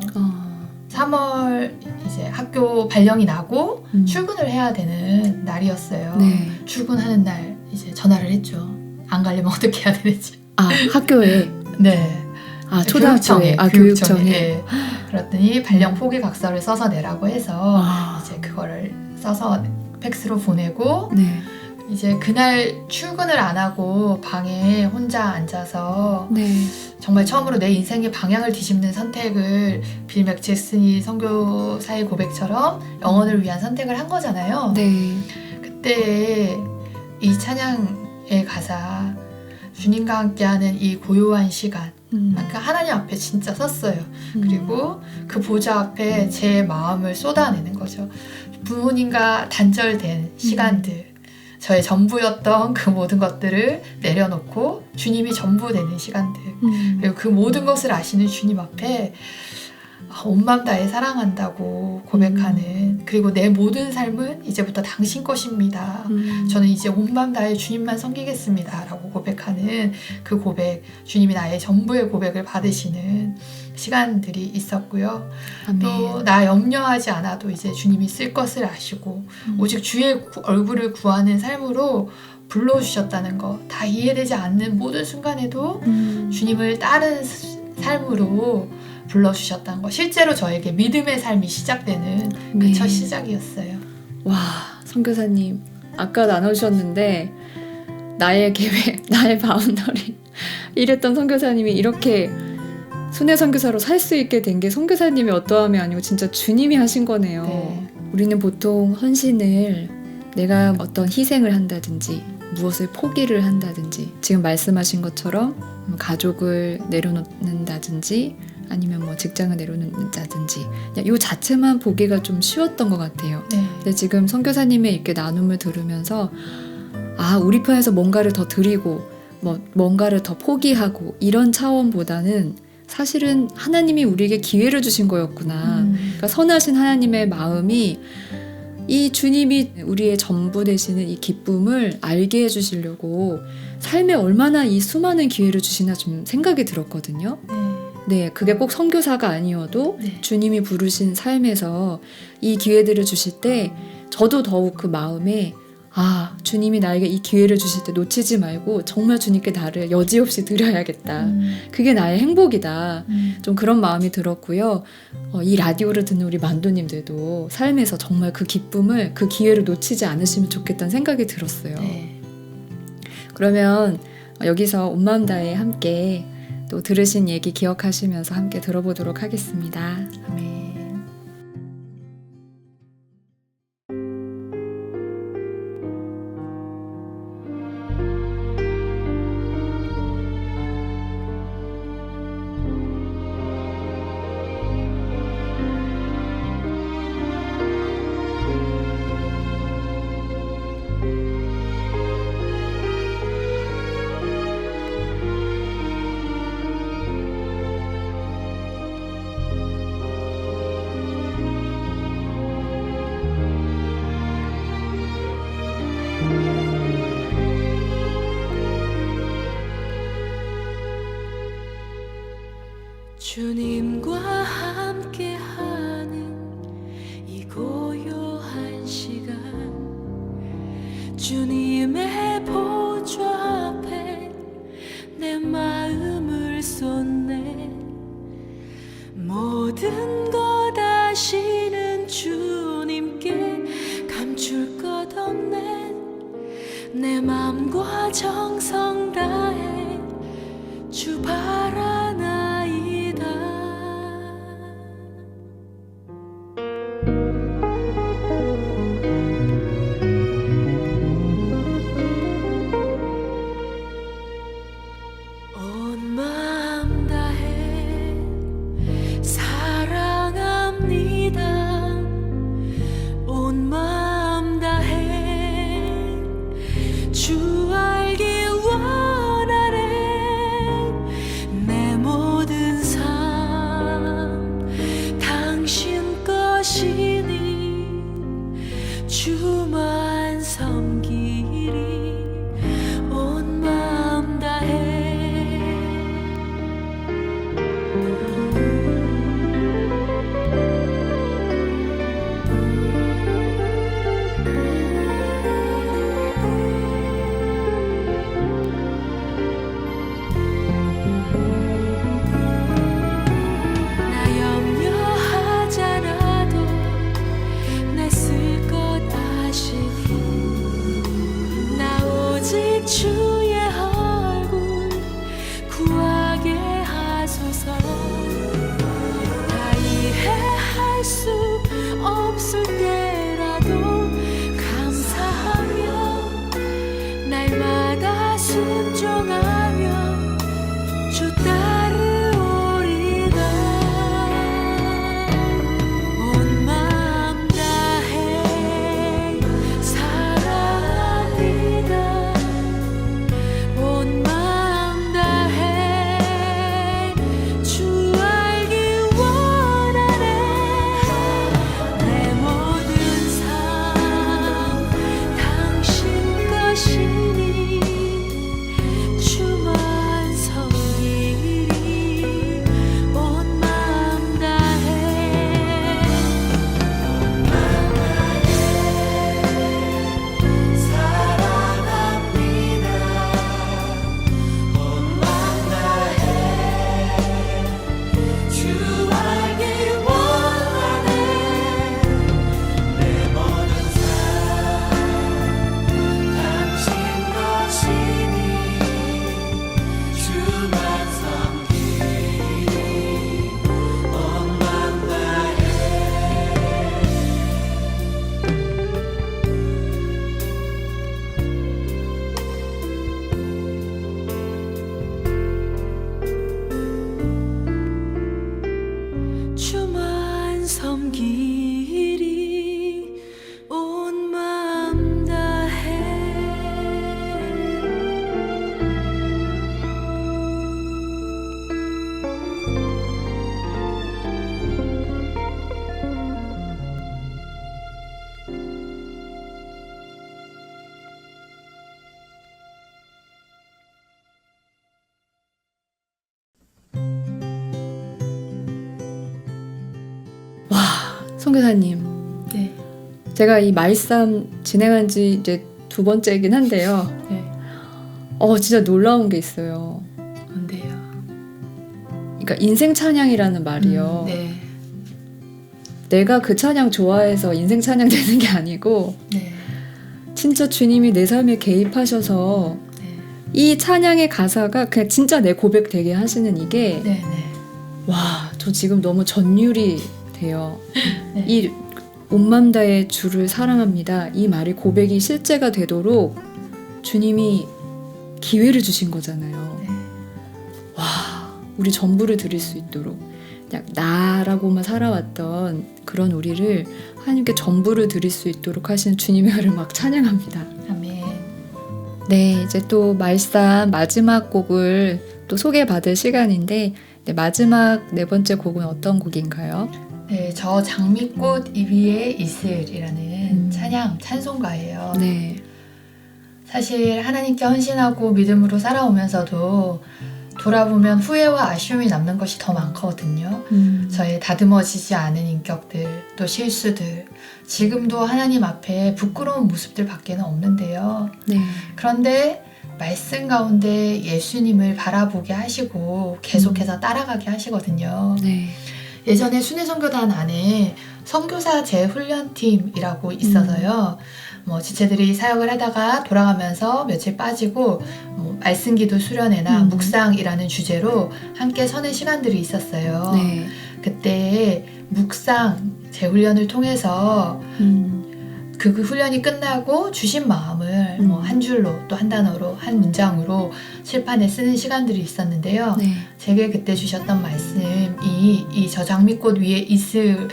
3월 이제 학교 발령이 나고 출근을 해야 되는 날이었어요. 네. 출근하는 날 이제 전화를 했죠. 안 가려면 어떻게 해야 되는지. 아, 학교에. 네. 아, 초등학교에. 아, 교육청에. 네. 그랬더니 발령 포기 각서를 써서 내라고 해서 아. 이제 그거를 써서 팩스로 보내고 네. 이제 그날 출근을 안 하고 방에 혼자 앉아서 네. 정말 처음으로 내 인생의 방향을 뒤집는 선택을 빌 맥체슨이 선교사의 고백처럼 영혼을 위한 선택을 한 거잖아요. 네. 그때 이 찬양의 가사, 주님과 함께하는 이 고요한 시간, 그러니까 하나님 앞에 진짜 섰어요. 그리고 그 보좌 앞에 제 마음을 쏟아내는 거죠. 부모님과 단절된 시간들, 저의 전부였던 그 모든 것들을 내려놓고 주님이 전부 되는 시간들, 그리고 그 모든 것을 아시는 주님 앞에 온 맘 다해 사랑한다고 고백하는, 그리고 내 모든 삶은 이제부터 당신 것입니다. 저는 이제 온 맘 다해 주님만 섬기겠습니다 라고 고백하는 그 고백, 주님이 나의 전부의 고백을 받으시는 시간들이 있었고요. 아멘. 또 나 염려하지 않아도 이제 주님이 쓸 것을 아시고 오직 주의 얼굴을 구하는 삶으로 불러주셨다는 거, 다 이해되지 않는 모든 순간에도 주님을 따르는 삶으로 불러주셨다는 거, 실제로 저에게 믿음의 삶이 시작되는 그 네. 첫 시작이었어요. 와, 선교사님 아까 나누셨는데 나의 계획, 나의 바운더리 이랬던 선교사님이 이렇게 순회 선교사로 살 수 있게 된 게 선교사님의 어떠함이 아니고 진짜 주님이 하신 거네요. 네. 우리는 보통 헌신을 내가 어떤 희생을 한다든지 무엇을 포기를 한다든지 지금 말씀하신 것처럼 가족을 내려놓는다든지 아니면 뭐 직장을 내려놓는다든지 이 자체만 보기가 좀 쉬웠던 것 같아요. 네. 근데 지금 선교사님의 이렇게 나눔을 들으면서 아, 우리 편에서 뭔가를 더 드리고 뭐 뭔가를 더 포기하고 이런 차원보다는 사실은 하나님이 우리에게 기회를 주신 거였구나. 그러니까 선하신 하나님의 마음이 이 주님이 우리의 전부 되시는 이 기쁨을 알게 해주시려고 삶에 얼마나 이 수많은 기회를 주시나 좀 생각이 들었거든요. 네, 그게 꼭 선교사가 아니어도 네. 주님이 부르신 삶에서 이 기회들을 주실 때 저도 더욱 그 마음에 아, 주님이 나에게 이 기회를 주실 때 놓치지 말고 정말 주님께 나를 여지없이 드려야겠다. 그게 나의 행복이다. 좀 그런 마음이 들었고요. 이 라디오를 듣는 우리 만도님들도 삶에서 정말 그 기쁨을, 그 기회를 놓치지 않으시면 좋겠다는 생각이 들었어요. 네. 그러면 여기서 온 마음 다해 함께 또 들으신 얘기 기억하시면서 함께 들어보도록 하겠습니다. 아멘. 주님과 함께하는 이 고요한 시간, 주님의 보좌 앞에 내 마음을 쏟네. 모든 것 아시는 주님께 감출 것 없네. 내 맘과 정성 다해 주 바라나이다. 선교사님, 네. 제가 이 말씀 진행한 지 이제 2번째이긴 한데요. 네. 진짜 놀라운 게 있어요. 뭔데요? 그러니까 인생 찬양이라는 말이요. 네. 내가 그 찬양 좋아해서 인생 찬양 되는 게 아니고 네. 진짜 주님이 내 삶에 개입하셔서 네. 이 찬양의 가사가 그냥 진짜 내 고백 되게 하시는 이게 네. 네. 와, 저 지금 너무 전율이 돼요. 네. 이 온맘 다해 주를 사랑합니다. 이 말이 고백이 실제가 되도록 주님이 기회를 주신 거잖아요. 네. 와, 우리 전부를 드릴 수 있도록 그냥 나라고만 살아왔던 그런 우리를 하나님께 전부를 드릴 수 있도록 하시는 주님의 은혜를 막 찬양합니다. 아멘. 네, 이제 또 말씀 마지막 곡을 또 소개받을 시간인데 네, 마지막 4번째 곡은 어떤 곡인가요? 네, 저 장미꽃 이 위에 이슬이라는 찬양, 찬송가예요. 네. 사실 하나님께 헌신하고 믿음으로 살아오면서도 돌아보면 후회와 아쉬움이 남는 것이 더 많거든요. 저의 다듬어지지 않은 인격들, 또 실수들, 지금도 하나님 앞에 부끄러운 모습들 밖에는 없는데요. 네. 그런데 말씀 가운데 예수님을 바라보게 하시고 계속해서 따라가게 하시거든요. 네. 예전에 순회선교단 안에 선교사 재훈련팀이라고 있어서요. 뭐 지체들이 사역을 하다가 돌아가면서 며칠 빠지고 뭐 말씀기도 수련회나 묵상이라는 주제로 함께 서는 시간들이 있었어요. 네. 그때 묵상 재훈련을 통해서 그 훈련이 끝나고 주신 마음을 뭐 한 줄로 또 한 단어로 한 문장으로 칠판에 쓰는 시간들이 있었는데요. 네. 제게 그때 주셨던 말씀이 이 저 장미꽃 위에 있을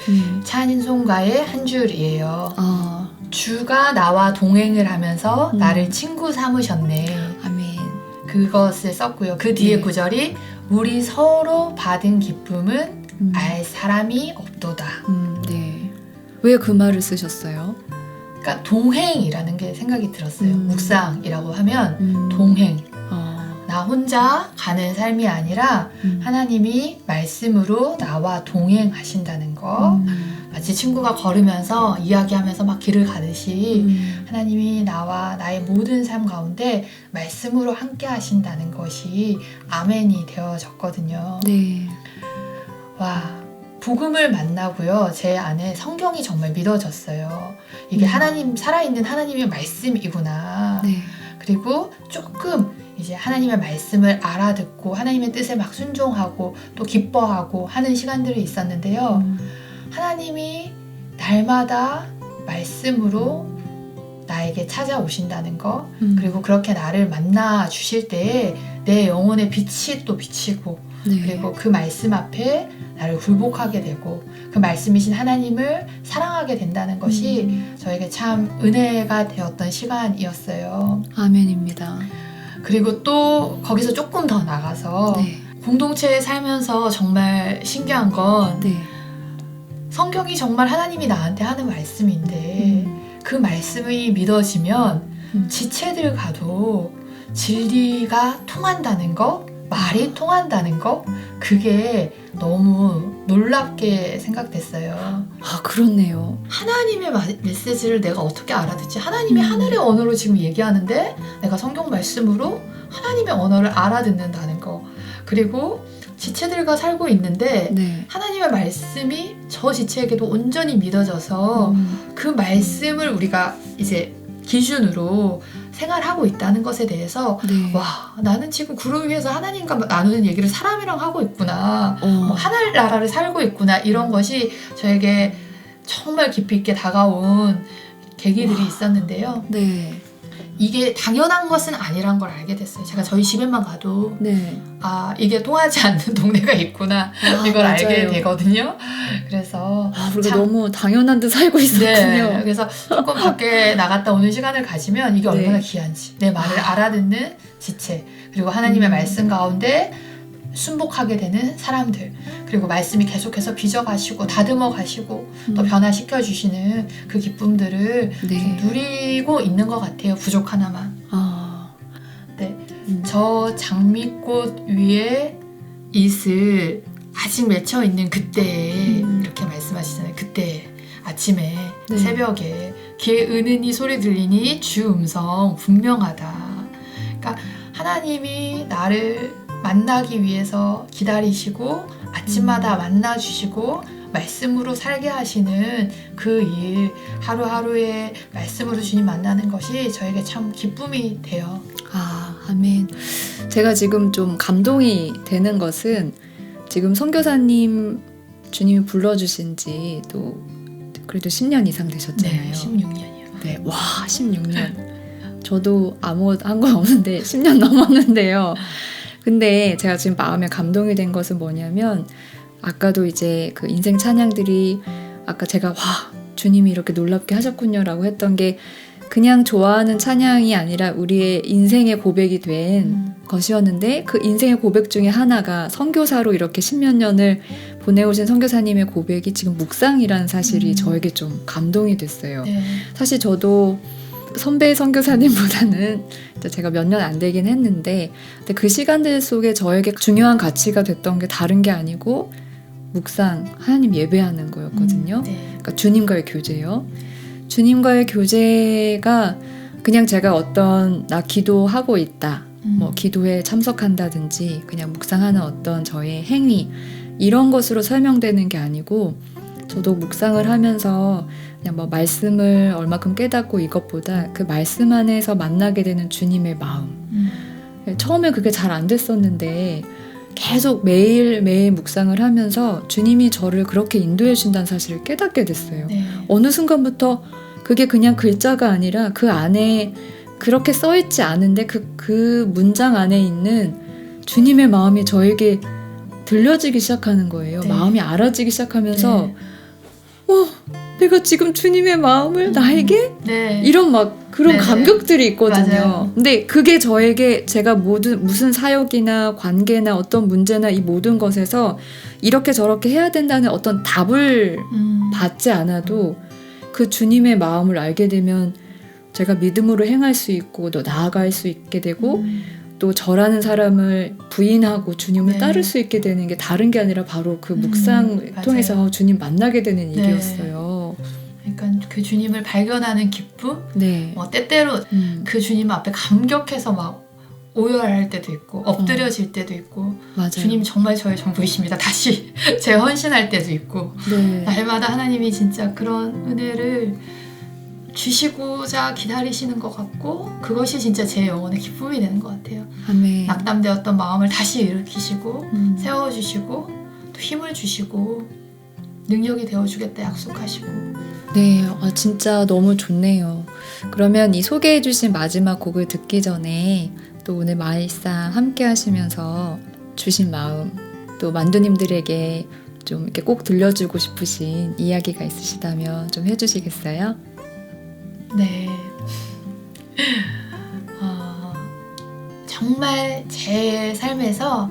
찬송가의 한 줄이에요. 주가 나와 동행을 하면서 나를 친구 삼으셨네. 아멘. 그것을 썼고요. 그 뒤에 네. 구절이 우리 서로 받은 기쁨은 알 사람이 없도다. 네. 왜 그 말을 쓰셨어요? 그러니까 동행이라는 게 생각이 들었어요. 묵상이라고 하면 동행. 나 혼자 가는 삶이 아니라 하나님이 말씀으로 나와 동행하신다는 거. 마치 친구가 걸으면서 이야기하면서 막 길을 가듯이 하나님이 나와 나의 모든 삶 가운데 말씀으로 함께 하신다는 것이 아멘이 되어졌거든요. 네. 와, 복음을 만나고요. 제 안에 성경이 정말 믿어졌어요. 이게 하나님, 살아있는 하나님의 말씀이구나. 네. 그리고 조금 이제 하나님의 말씀을 알아듣고 하나님의 뜻에 막 순종하고 또 기뻐하고 하는 시간들이 있었는데요. 하나님이 날마다 말씀으로 나에게 찾아오신다는 거, 그리고 그렇게 나를 만나 주실 때에 내 영혼의 빛이 또 비치고, 네. 그리고 그 말씀 앞에 나를 굴복하게 되고 그 말씀이신 하나님을 사랑하게 된다는 것이 저에게 참 은혜가 되었던 시간이었어요. 아멘입니다. 그리고 또 거기서 조금 더 나가서 네. 공동체에 살면서 정말 신기한 건 네. 성경이 정말 하나님이 나한테 하는 말씀인데 그 말씀이 믿어지면 지체들과도 진리가 통한다는 거, 말이 통한다는 거, 그게 너무 놀랍게 생각됐어요. 아, 그렇네요. 하나님의 메시지를 내가 어떻게 알아듣지? 하나님이 하늘의 언어로 지금 얘기하는데 내가 성경 말씀으로 하나님의 언어를 알아듣는다는 거. 그리고 지체들과 살고 있는데 네. 하나님의 말씀이 저 지체에게도 온전히 믿어져서 그 말씀을 우리가 이제 기준으로 생활하고 있다는 것에 대해서 네. 와, 나는 지금 구름 위에서 하나님과 나누는 얘기를 사람이랑 하고 있구나. 뭐 하늘나라를 살고 있구나. 이런 것이 저에게 정말 깊이 있게 다가온 계기들이 있었는데요. 네. 이게 당연한 것은 아니란 걸 알게 됐어요. 제가 저희 집에만 가도 네. 아, 이게 통하지 않는 동네가 있구나. 아, 이걸 맞아요. 알게 되거든요. 그래서 우리가 참- 너무 당연한 듯 살고 있었군요. 네, 그래서 조금 밖에 나갔다 오는 시간을 가지면 이게 네. 얼마나 귀한지 내 말을 알아듣는 지체, 그리고 하나님의 말씀 가운데 순복하게 되는 사람들, 그리고 말씀이 계속해서 빚어가시고 다듬어가시고 또 변화시켜 주시는 그 기쁨들을 네. 좀 누리고 있는 것 같아요. 부족 하나만. 네, 저 장미꽃 위에 이슬 아직 맺혀 있는 그때에 이렇게 말씀하시잖아요. 그때 아침에 네. 새벽에 귀에 은은히 소리 들리니 주 음성 분명하다. 그러니까 하나님이 나를 만나기 위해서 기다리시고 아침마다 만나주시고 말씀으로 살게 하시는 그 일, 하루하루의 말씀으로 주님 만나는 것이 저에게 참 기쁨이 돼요. 아, 아멘. 제가 지금 좀 감동이 되는 것은 지금 선교사님 주님이 불러주신 지 또 그래도 10년 이상 되셨잖아요. 16년이요. 네, 와, 16년. 저도 아무것도 한 건 없는데 10년 넘었는데요. 근데 제가 지금 마음에 감동이 된 것은 뭐냐면 아까도 이제 그 인생 찬양들이 아까 제가 와, 주님이 이렇게 놀랍게 하셨군요라고 했던 게 그냥 좋아하는 찬양이 아니라 우리의 인생의 고백이 된 것이었는데 그 인생의 고백 중에 하나가 선교사로 이렇게 10몇 년을 보내오신 선교사님의 고백이 지금 묵상이라는 사실이 저에게 좀 감동이 됐어요. 네. 사실 저도 선배 선교사님보다는 제가 몇 년 안 되긴 했는데 근데 그 시간들 속에 저에게 중요한 가치가 됐던 게 다른 게 아니고 묵상, 하나님 예배하는 거였거든요. 네. 그러니까 주님과의 교제요. 주님과의 교제가 그냥 제가 어떤 나 기도하고 있다, 뭐 기도에 참석한다든지 그냥 묵상하는 어떤 저의 행위 이런 것으로 설명되는 게 아니고 저도 묵상을 하면서 그냥 뭐 말씀을 얼마큼 깨닫고 이것보다 그 말씀 안에서 만나게 되는 주님의 마음. 처음에 그게 잘 안 됐었는데 계속 매일매일 묵상을 하면서 주님이 저를 그렇게 인도해 준다는 사실을 깨닫게 됐어요. 네. 어느 순간부터 그게 그냥 글자가 아니라 그 안에 그렇게 써있지 않은데 그 문장 안에 있는 주님의 마음이 저에게 들려지기 시작하는 거예요. 네. 마음이 알아지기 시작하면서 네. 내가 지금 주님의 마음을 나에게 네. 이런 막 그런 네네. 감격들이 있거든요. 맞아요. 근데 그게 저에게 제가 무슨 사역이나 관계나 어떤 문제나 이 모든 것에서 이렇게 저렇게 해야 된다는 어떤 답을 받지 않아도 그 주님의 마음을 알게 되면 제가 믿음으로 행할 수 있고 또 나아갈 수 있게 되고 또 저라는 사람을 부인하고 주님을 네. 따를 수 있게 되는 게 다른 게 아니라 바로 그 묵상을 맞아요. 통해서 주님 만나게 되는 네. 일이었어요. 그러니까 그 주님을 발견하는 기쁨, 네. 때때로 그 주님 앞에 감격해서 막 오열할 때도 있고 엎드려질 때도 있고 맞아요. 주님 정말 저의 전부이십니다. 다시 재헌신할 때도 있고 네. 날마다 하나님이 진짜 그런 은혜를 주시고자 기다리시는 것 같고 그것이 진짜 제 영혼의 기쁨이 되는 것 같아요. 아멘. 낙담되었던 마음을 다시 일으키시고 세워주시고 또 힘을 주시고 능력이 되어주겠다 약속하시고 네, 진짜 너무 좋네요. 그러면 이 소개해주신 마지막 곡을 듣기 전에 또 오늘 말씀 함께 하시면서 주신 마음 또 만두님들에게 좀 이렇게 꼭 들려주고 싶으신 이야기가 있으시다면 좀 해주시겠어요? 네. 정말 제 삶에서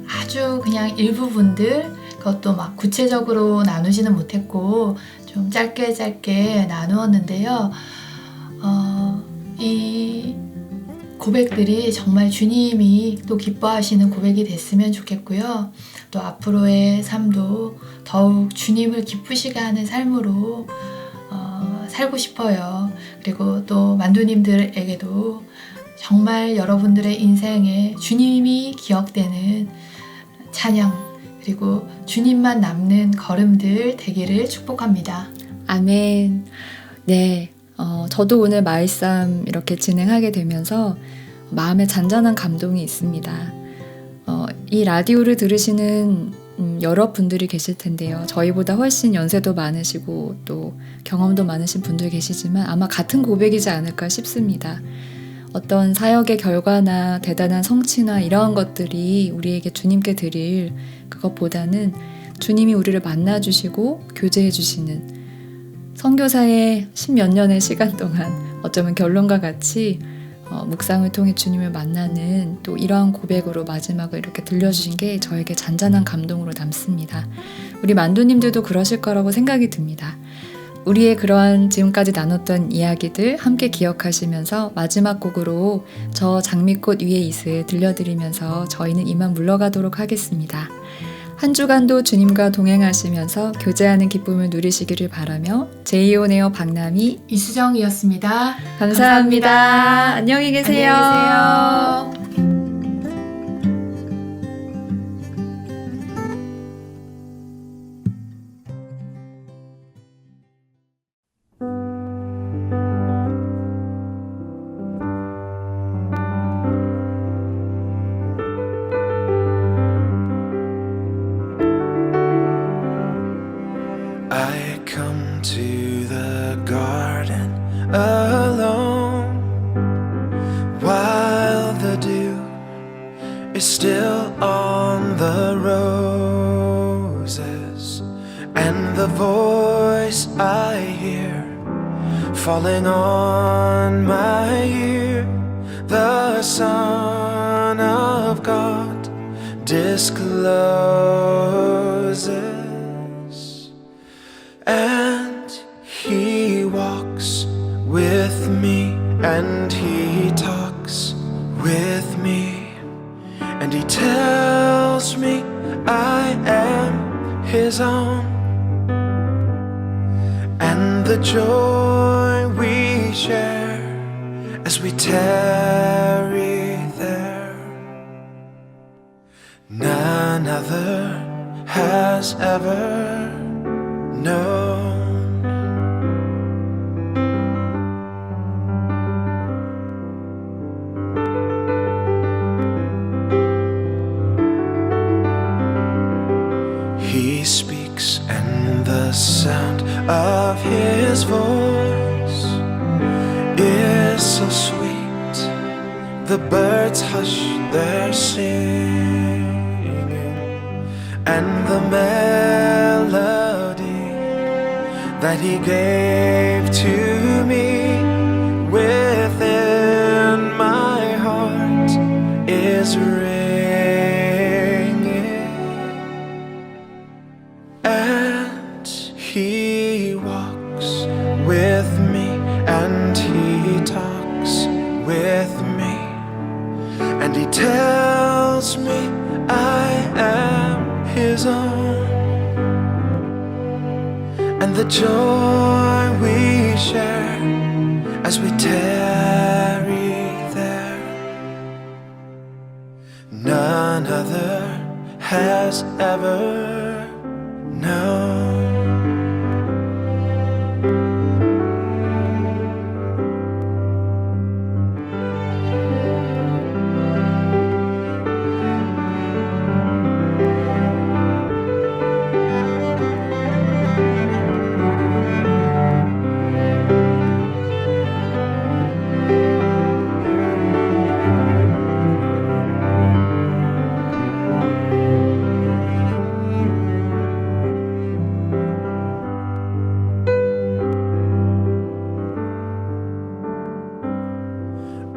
아주 그냥 일부분들 그것도 막 구체적으로 나누지는 못했고 좀 짧게 나누었는데요. 이 고백들이 정말 주님이 또 기뻐하시는 고백이 됐으면 좋겠고요. 또 앞으로의 삶도 더욱 주님을 기쁘시게 하는 삶으로 살고 싶어요. 그리고 또 만두님들에게도 정말 여러분들의 인생에 주님이 기억되는 찬양 그리고 주님만 남는 걸음들 되기를 축복합니다. 아멘. 네, 저도 오늘 말씀 이렇게 진행하게 되면서 마음에 잔잔한 감동이 있습니다. 이 라디오를 들으시는 여러분들이 계실 텐데요. 저희보다 훨씬 연세도 많으시고 또 경험도 많으신 분들 계시지만 아마 같은 고백이지 않을까 싶습니다. 어떤 사역의 결과나 대단한 성취나 이러한 것들이 우리에게 주님께 드릴 그것보다는 주님이 우리를 만나주시고 교제해주시는 선교사의 10몇 년의 시간 동안 어쩌면 결론과 같이 묵상을 통해 주님을 만나는 또 이러한 고백으로 마지막을 이렇게 들려주신 게 저에게 잔잔한 감동으로 남습니다. 우리 만두님들도 그러실 거라고 생각이 듭니다. 우리의 그러한 지금까지 나눴던 이야기들 함께 기억하시면서 마지막 곡으로 저 장미꽃 위에 있을 들려드리면서 저희는 이만 물러가도록 하겠습니다. 한 주간도 주님과 동행하시면서 교제하는 기쁨을 누리시기를 바라며 제이온에어 박남희 이수정이었습니다. 감사합니다. 안녕히 계세요. 안녕히 계세요. I come to the garden alone while the dew is still on the roses, and the voice I hear falling on my ear, the Son of God discloses. And he walks with me, and he talks with me, and he tells me I am his own. And the joy we share as we tarry there, none other has ever known. He speaks, and the sound of his voice is so sweet. The birds hush their singing, and the melody that he gave to me within my heart is ringing. And he walks with me, and he talks with me, and he tells me I am his own. And the joy we share as we tarry there, none other has ever known.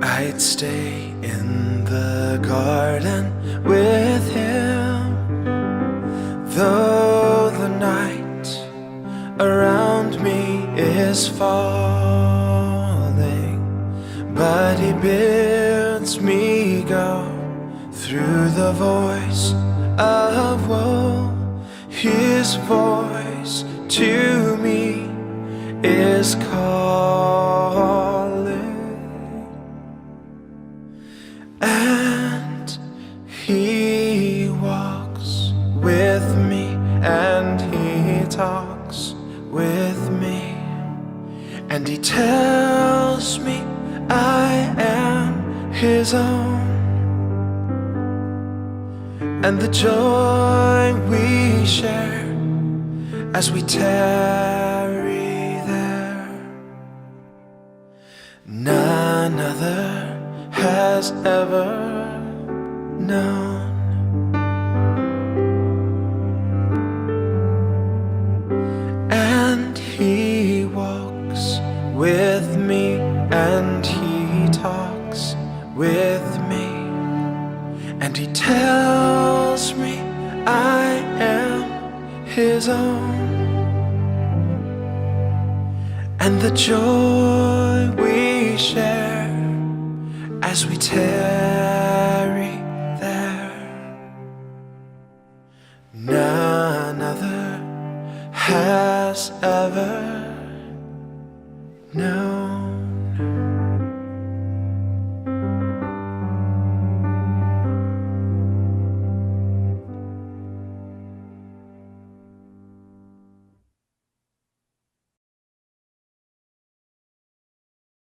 I'd stay in the garden with him, though the night around me is falling. But he bids me go through the voice of woe. His voice to me is calling. And he walks with me, and he talks with me, and he tells me I am his own. And the joy we share as we tarry there, none other has ever known. And he walks with me, and he talks with me, and he tells me I am his own. And the joy we share as we tarry there, has ever known.